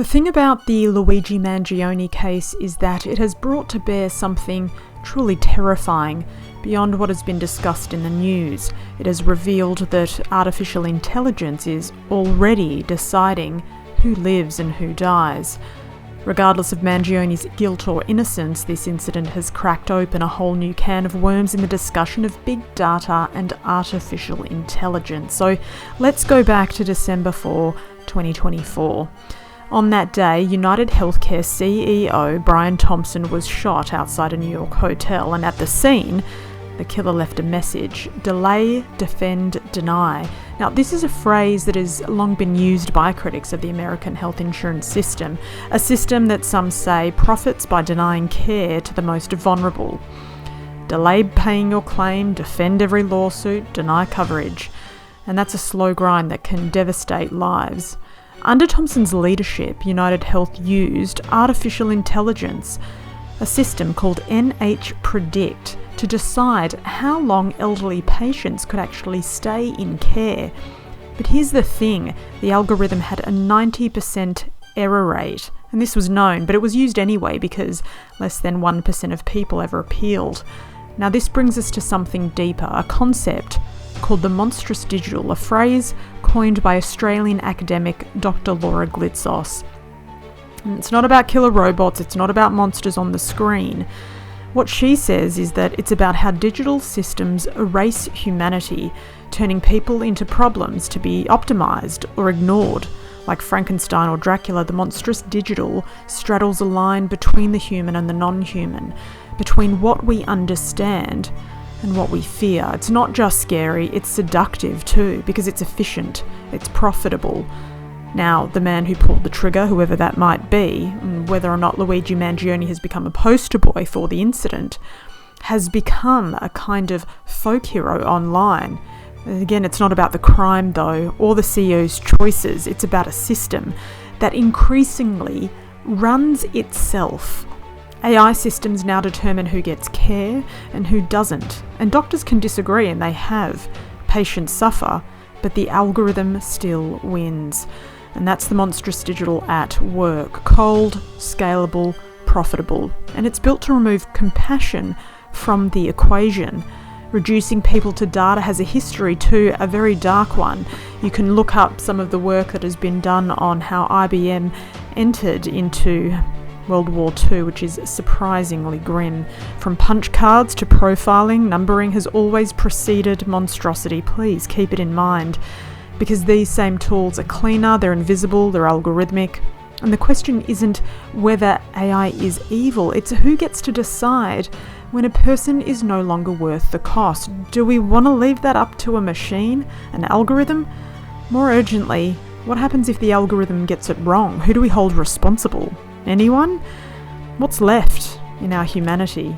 The thing about the Luigi Mangione case is that it has brought to bear something truly terrifying beyond what has been discussed in the news. It has revealed that artificial intelligence is already deciding who lives and who dies. Regardless of Mangione's guilt or innocence, this incident has cracked open a whole new can of worms in the discussion of big data and artificial intelligence. So let's go back to December 4, 2024. On that day, UnitedHealthcare CEO Brian Thompson was shot outside a New York hotel, and at the scene, the killer left a message: delay, defend, deny. Now, this is a phrase that has long been used by critics of the American health insurance system, a system that some say profits by denying care to the most vulnerable. Delay paying your claim, defend every lawsuit, deny coverage. And that's a slow grind that can devastate lives. Under Thompson's leadership, UnitedHealth used artificial intelligence, a system called NH-Predict, to decide how long elderly patients could actually stay in care. But here's the thing, the algorithm had a 90% error rate, and this was known, but it was used anyway because less than 1% of people ever appealed. Now this brings us to something deeper, a concept called the monstrous-digital, a phrase coined by Australian academic Dr. Laura Glitsos. And it's not about killer robots, it's not about monsters on the screen. What she says is that it's about how digital systems erase humanity, turning people into problems to be optimized or ignored. Like Frankenstein or Dracula, the monstrous-digital straddles a line between the human and the non-human, between what we understand and what we fear. It's not just scary, it's seductive too, because it's efficient, it's profitable. Now, the man who pulled the trigger, whoever that might be, and whether or not Luigi Mangione has become a poster boy for the incident, has become a kind of folk hero online. Again, it's not about the crime though, or the CEO's choices, it's about a system that increasingly runs itself. AI systems now determine who gets care and who doesn't, and doctors can disagree, and they have. Patients suffer, but the algorithm still wins. And that's the monstrous-digital at work. Cold, scalable, profitable. And it's built to remove compassion from the equation. Reducing people to data has a history too, a very dark one. You can look up some of the work that has been done on how IBM entered into World War II, which is surprisingly grim. From punch cards to profiling, numbering has always preceded monstrosity. Please keep it in mind, because these same tools are cleaner, they're invisible, they're algorithmic. And the question isn't whether AI is evil, it's who gets to decide when a person is no longer worth the cost. Do we want to leave that up to a machine, an algorithm? More urgently, what happens if the algorithm gets it wrong? Who do we hold responsible? Anyone? What's left in our humanity?